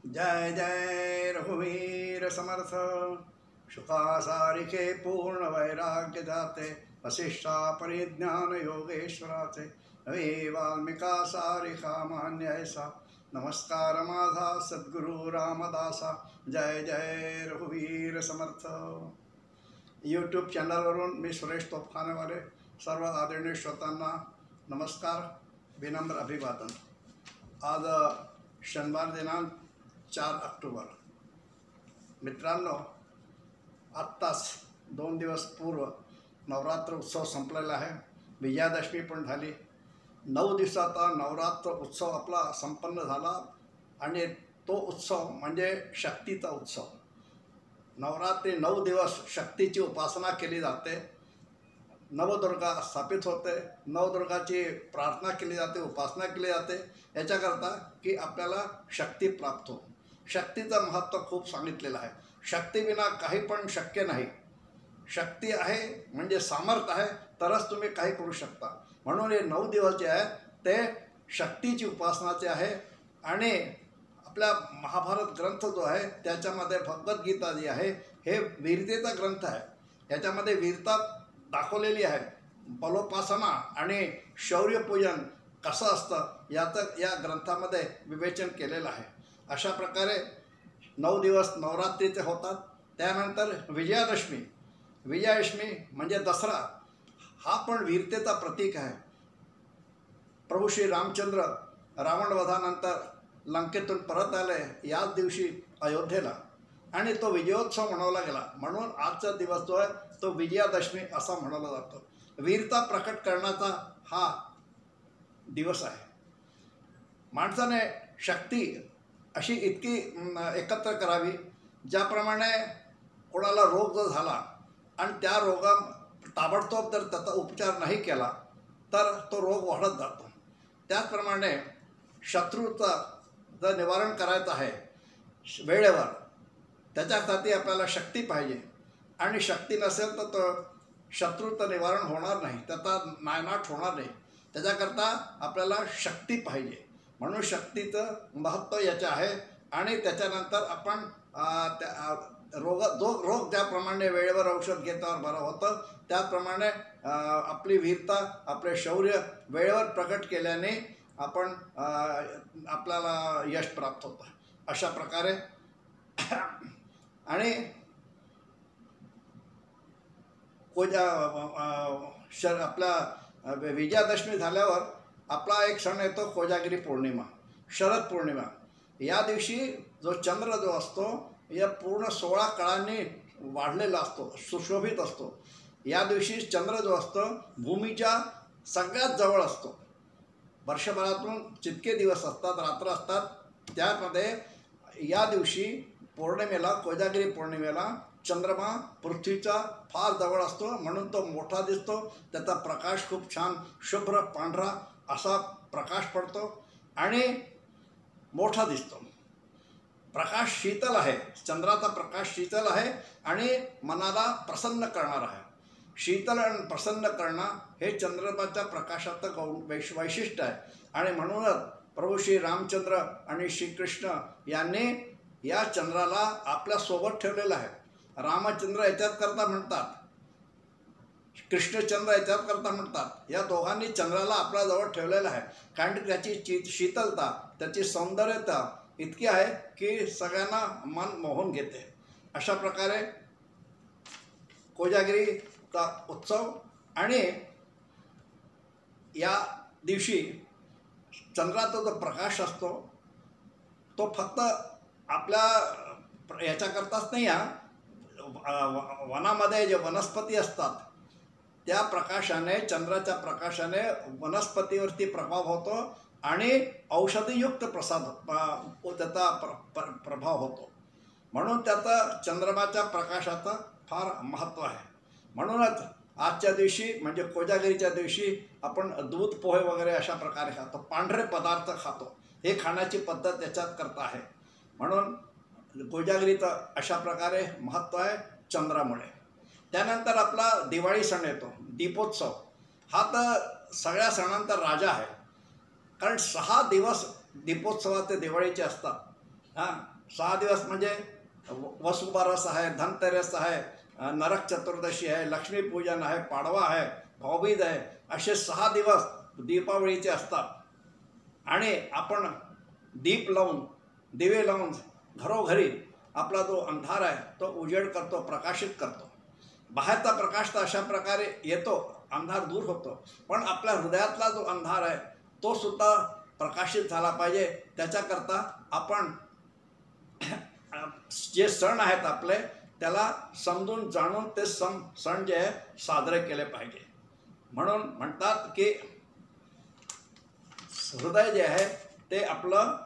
जय जय रघुवीर समर्थ। शुका सारिखे पूर्ण वैराग्य जाते, वसिष्ठा परिज्ञान योगेश्वराचे, नवे वाल्मिका सारिखा मान्य ऐसा, नमस्कार माझा सद्गुरु रामदासा। जय जय रघुवीर समर्थ। यूट्यूब चॅनलवरून मी सुरेश तोफखानेवाले सर्व आदरणीय श्रोतांना नमस्कार, विनम्र अभिवादन। आज शनिवार दिनांक 4 ऑक्टोबर। मित्रांनो, आत्ताच 2 दिवस पूर्व नवरात्र उत्सव संपलेला आहे। विजयादशमी पण झाली। 9 दिवसाचा नवरात्र उत्सव आपला संपन्न झाला आणि तो उत्सव म्हणजे शक्तीचा उत्सव। नवरात्री 9 दिवस शक्तीची उपासना केली जाते। नवदुर्गा स्थापित होते, नवदुर्गाची प्रार्थना केली जाते, उपासना केली जाते, याच्याकरता की आपल्याला शक्ती प्राप्त हो। शक्तीचं महत्त्व खूप सांगितलेलं आहे। शक्तीविना काही पण शक्य नाही। शक्ती आहे म्हणजे सामर्थ्य आहे तरच तुम्ही काही करू शकता। म्हणून हे 9 दिवस जे आहे ते शक्तीची उपासनाचे आहे। आणि आपला महाभारत ग्रंथ जो आहे त्याच्यामध्ये भगवद्गीता जी आहे हे वीरतेचा ग्रंथ आहे। याच्यामध्ये वीरता दाखवलेली आहे। बलोपासना आणि शौर्यपूजन कसं असतं याचं या ग्रंथामध्ये विवेचन केलेलं आहे। अशा प्रकारे 9 दिवस नवरात्रीचे होतात। त्यानंतर विजयादशमी। विजयादशमी म्हणजे दसरा, हा पण वीरतेचा प्रतीक आहे। प्रभू श्री रामचंद्र रावणवधानंतर लंकेतून परत आले याच दिवशी अयोध्येला, आणि तो विजयोत्सव मनवला गेला। म्हणून आजचा दिवस जो आहे तो विजयादशमी असा म्हणवला जातो। वीरता प्रकट करण्याचा हा दिवस आहे। माणसाने शक्ती अशी इतकी एकत्र करावी, ज्याप्रमाणे कोणाला रोग जर झाला आणि त्या रोगा ताबडतोब जर त्याचा उपचार नाही केला तर तो रोग वाढत जातो। त्याचप्रमाणे शत्रूचा जर निवारण करायचं आहे वेळेवर, त्याच्यासाठी आपल्याला शक्ती पाहिजे। आणि शक्ती नसेल तर तो शत्रूचं निवारण होणार नाही, त्याचा नायनाट होणार नाही। त्याच्याकरता आपल्याला शक्ती पाहिजे। म्हणून शक्तीचं महत्त्व याचं आहे। आणि त्याच्यानंतर आपण रोग ज्याप्रमाणे वेळेवर औषध घेतावर बरं होतं, त्याप्रमाणे आपली वीरता, आपले शौर्य वेळेवर प्रकट केल्याने आपण आपल्याला यश प्राप्त होतं। अशा प्रकारे आणि आपला विजयादशमी झाल्यावर आपला एक सण येतो कोजागिरी पौर्णिमा, शरद पौर्णिमा। या दिवशी जो चंद्र जो असतो या पूर्ण 16 कळांनी वाढलेला असतो, सुशोभित असतो। या दिवशी चंद्र जो असतो भूमीच्या सगळ्यात जवळ असतो। वर्षभरातून जितके दिवस असतात, रात्र असतात, त्यामध्ये या दिवशी पौर्णिमेला, कोजागिरी पौर्णिमेला चंद्रमा पृथ्वीचा फार जवळ असतो, म्हणून तो मोठा दिसतो। त्याचा प्रकाश खूप छान शुभ्र पांढरा असा प्रकाश पडतो आणि मोठा दिसतो। प्रकाश शीतल आहे, चंद्राचा प्रकाश शीतल आहे आणि मनाला प्रसन्न करणार आहे। शीतल आणि प्रसन्न करणं हे चंद्रमाच्या प्रकाशाचं वैशिष्ट्य आहे। आणि म्हणूनच प्रभू श्री रामचंद्र आणि श्रीकृष्ण यांनी या चंद्राला आपल्यासोबत ठेवलेलं आहे। रामचंद्र याच्यात करता म्हणतात, कृष्णचंद्र याच्यात करता म्हणतात। या दोघांनी चंद्राला आपल्याजवळ ठेवलेलं आहे, कारण की त्याची शीतलता, त्याची सौंदर्यता इतकी आहे की सगळ्यांना मन मोहून घेते। अशा प्रकारे कोजागिरीचा उत्सव। आणि या दिवशी चंद्राचा जो प्रकाश असतो तो फक्त आपल्या याच्याकरताच नाही आहे, वनामध्ये जे वनस्पती असतात त्या प्रकाशाने, चंद्राच्या प्रकाशाने वनस्पतीवरती प्रभाव होतो आणि औषधीयुक्त त्याचा प्रभाव होतो। म्हणून त्याचा चंद्रमाच्या प्रकाशाचं फार महत्त्व आहे। म्हणूनच आजच्या दिवशी म्हणजे कोजागिरीच्या दिवशी आपण दूध पोहे वगैरे अशा प्रकारे खातो, पांढरे पदार्थ खातो। हे खाण्याची पद्धत याच्यात करता आहे। म्हणून कोजागिरीचं अशा प्रकारे महत्त्व आहे चंद्रामुळे। त्यानंतर आपला दिवाळी सण येतो, दीपोत्सव। हा तर सगळ्या सणांचा राजा आहे, कारण 6 दिवस दीपोत्सवाचे दिवाळीचे असतात। हां 6 दिवस म्हणजे वसुबारस आहे, धनतेरस आहे, नरक चतुर्दशी आहे, लक्ष्मीपूजन आहे, पाडवा आहे, भाऊबीज आहे, असे 6 दिवस दीपावलीचे असतात. आणि आपण दीप लावून दिवे लावून घरोघरी आपला जो अंधार आहे तो उजेड करतो, प्रकाशित करतो. बाहेरचा प्रकाश तर अशा प्रकारे येतो, अंधार दूर होतो, पण आपल्या हृदयातला जो अंधार आहे तो सुद्धा प्रकाशित झाला पाहिजे. त्याच्याकरता आपण जे सण आहेत आपले त्याला समजून जाणून ते सण जे आहे साजरे केले पाहिजे. म्हणून म्हणतात की हृदय जे आहे ते आपलं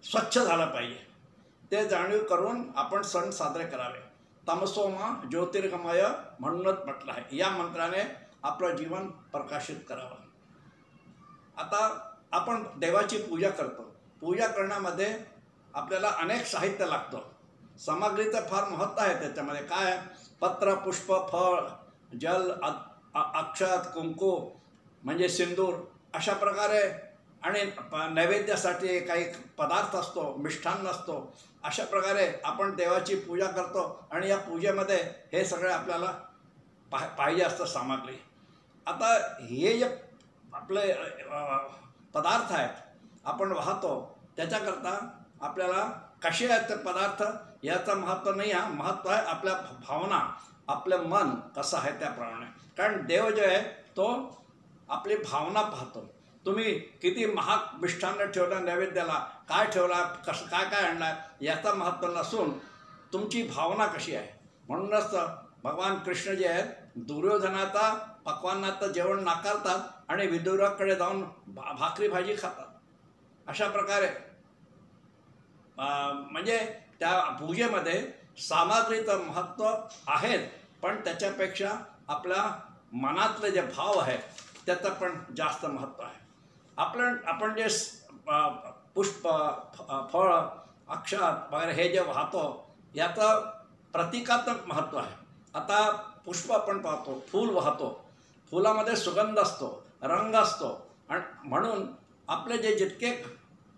स्वच्छ झालं पाहिजे. ते जाणीव करून आपण सण साजरे करावे. तमसोमा ज्योतिर्गमय म्हणूनच म्हटलं आहे. या मंत्राने आपलं जीवन प्रकाशित करावं. आता आपण देवाची पूजा करतो. पूजा करण्यामध्ये आपल्याला अनेक साहित्य लागतं. सामग्रीचं फार महत्त्व आहे त्याच्यामध्ये. काय पत्र, पुष्प, फळ, जल, अक्षत, कुंकू म्हणजे सिंदूर अशा प्रकारे, आणि नैवेद्यासाठी काही पदार्थ असतो, मिष्ठान्न असतो. अशा प्रकारे आपण देवाची पूजा करतो आणि या पूजेमध्ये हे सगळे आपल्याला पाहिजे असतं सामग्री. आता हे जे आपले पदार्थ आहेत आपण वाहतो त्याच्याकरता आपल्याला कसे आहेत ते पदार्थ याचं महत्त्व नाही. हा महत्त्व आहे आपल्या भावना, आपलं मन कसं आहे त्याप्रमाणे. कारण देव जो आहे तो आपली भावना पाहतो. तुम्ही किती महाग मिष्ठान्न ठेवलं नैवेद्याला, काय ठेवला, कसं काय काय आणलं याचं महत्त्व नसून तुमची भावना कशी आहे. म्हणूनच भगवान कृष्ण जे आहेत दुर्योधनाचा पक्वान्नाचं जेवण नाकारतात आणि विदुराकडे जाऊन भाकरी भाजी खातात. अशा प्रकारे म्हणजे त्या पूजेमध्ये सामग्रीचं महत्त्व आहेत, पण त्याच्यापेक्षा आपल्या मनातले जे भाव आहेत त्याचं पण जास्त महत्त्व आहे. आपण जे पुष्प, फळ, अक्षत वगैरे हे जे वाहतो याचं प्रतिकात्मक महत्त्व आहे. आता पुष्प आपण पाहतो, फूल वाहतो, फुलामध्ये सुगंध असतो, रंग असतो, आणि म्हणून आपले जे जितके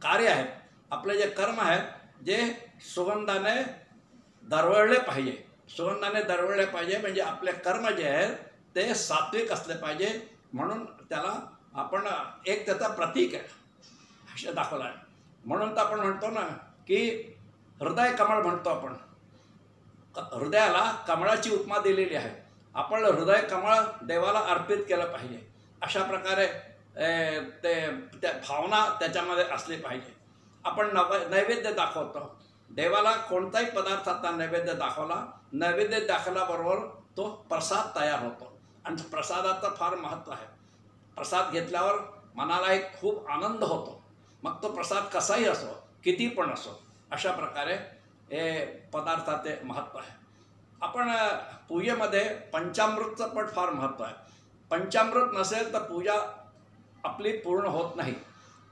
कार्य आहेत, आपले जे कर्म आहेत, जे सुगंधाने दरवळले पाहिजे. सुगंधाने दरवळले पाहिजे म्हणजे आपले कर्म जे आहेत ते सात्विक असले पाहिजे. म्हणून त्याला आपण एक त्याचा प्रतीक आहे असे दाखवलं आहे. म्हणून तर आपण म्हणतो ना की हृदय कमळ म्हणतो आपण. हृदयाला कमळाची उपमा दिलेली आहे. आपण हृदय कमळ देवाला अर्पित केलं पाहिजे. अशा प्रकारे त्या भावना त्याच्यामध्ये असली पाहिजे. आपण नैवेद्य दाखवतो देवाला. कोणताही पदार्थाचा नैवेद्य दाखवला, नैवेद्य दाखवल्याबरोबर तो प्रसाद तयार होतो आणि प्रसादाचं फार महत्त्व आहे. प्रसाद घेतल्यावर मनाला एक खूप आनंद होतो. मग तो प्रसाद कसाही असो, किती पण असो, अशा प्रकारे हे पदार्थाचे महत्त्व आहे. आपण पूजेमध्ये पंचामृतचं पण फार महत्त्व आहे. पंचामृत नसेल तर पूजा आपली पूर्ण होत नाही.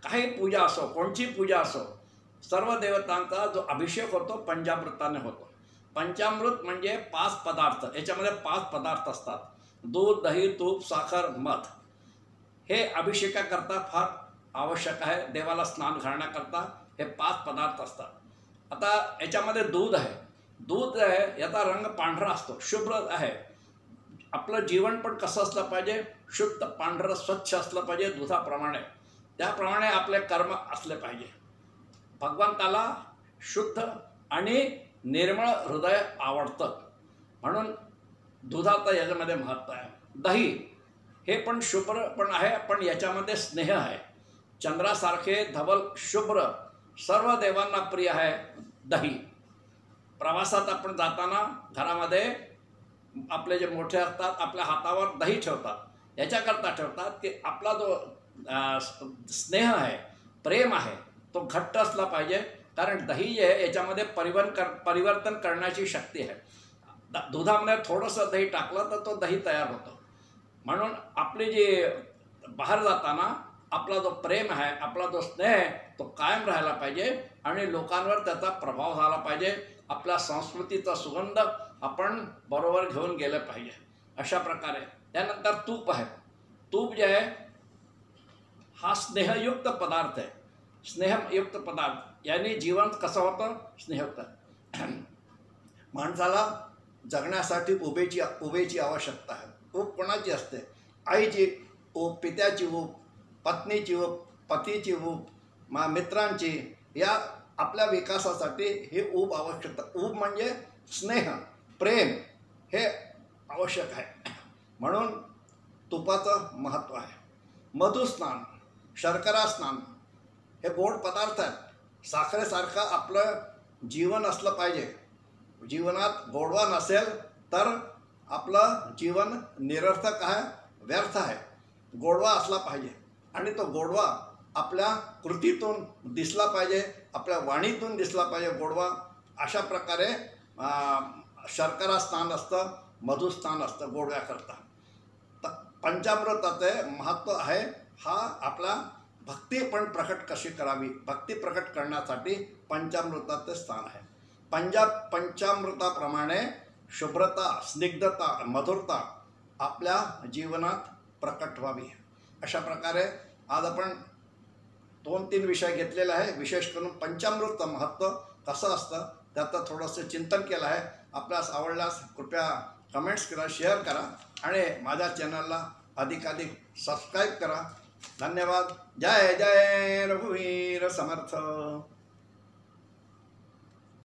काही पूजा असो, कोणची पूजा असो, सर्व देवतांचा जो अभिषेक होतो पंचामृताने होतो. पंचामृत म्हणजे 5 पदार्थ. याच्यामध्ये 5 पदार्थ असतात. दूध, दही, तूप, साखर, मध. हे अभिषेकाकरता फार आवश्यक आहे. देवाला स्नान घालण्याकरता हे 5 पदार्थ असतात. आता याच्यामध्ये दूध आहे. दूध आहे याचा रंग पांढरा असतो, शुभ्र आहे. आपलं जीवन पण कसं असलं पाहिजे, शुद्ध पांढरं स्वच्छ असलं पाहिजे दुधाप्रमाणे. त्याप्रमाणे आपले कर्म असले पाहिजे. भगवंताला शुद्ध आणि निर्मळ हृदय आवडतं, म्हणून दुधाचं याच्यामध्ये महत्त्व आहे. दही हे पण शुभ्र पण आहे, पण याच्यामध्ये स्नेह आहे. चंद्रासारखे धवल शुभ्र सर्व देवांना प्रिय आहे दही. प्रवासात आपण जाताना घरामध्ये आपले जे मोठे असतात आपल्या हातावर दही ठेवतात. याच्याकरता ठेवतात की आपला जो स्नेह आहे, प्रेम आहे, तो घट्ट असला पाहिजे. कारण दही जे आहे याच्यामध्ये परिवर्तन करण्याची शक्ती आहे. दुधामध्ये थोडंसं दही टाकलं तर तो दही तयार होतो. म्हणून आपली जी बाहेर जाताना आपला जो प्रेम आहे, आपला जो स्नेह आहे, तो कायम राहायला पाहिजे आणि लोकांवर त्याचा प्रभाव झाला पाहिजे. आपल्या संस्कृतीचा सुगंध आपण बरोबर घेऊन गेलं पाहिजे. अशा प्रकारे त्यानंतर तूप आहे. तूप जे आहे हा स्नेहयुक्त पदार्थ आहे. स्नेहयुक्त पदार्थ याने जीवन कसं होतं, स्नेहयुक्त. माणसाला जगण्यासाठी उभेची आवश्यकता आहे. ऊब कोणाची असते? आईची ऊब, पित्याची ऊब, पत्नीची ऊब, पतीची ऊब, मित्रांची. या आपल्या विकासासाठी हे ऊब आवश्यकता. ऊब म्हणजे स्नेह, प्रेम हे आवश्यक आहे. म्हणून तुपाचं महत्त्व आहे. मधुस्नान, शर्करा स्नान हे गोड पदार्थ आहेत. साखरेसारखं आपलं जीवन असलं पाहिजे. जीवनात गोडवा नसेल तर आपलं जीवन निरर्थक आहे, व्यर्थ आहे. गोडवा असला पाहिजे आणि तो गोडवा आपल्या कृतीतून दिसला पाहिजे, आपल्या वाणीतून दिसला पाहिजे गोडवा. अशा प्रकारे शर्करा स्नान असतं, मधुस्नान असतं गोडव्याकरता. पंचामृताचे महत्त्व आहे. हा आपला भक्ती पण प्रकट कशी करावी, भक्ती प्रकट करण्यासाठी पंचामृताचे स्थान आहे. पंचामृताप्रमाणे शुभ्रता, स्निग्धता, मधुरता आपल्या जीवनात प्रकट व्हावी. अशा प्रकारे आज आपण 2-3 विषय घेतलेले आहे. विशेष करून पंचामृतचं महत्त्व कसं असतं त्याचं थोडंसं चिंतन केलं आहे. आपल्यास आवडल्यास कृपया कमेंट्स करा, शेअर करा आणि माझ्या चॅनलला अधिकाधिक सबस्क्राईब करा. धन्यवाद. जय जय रघुवीर समर्थ.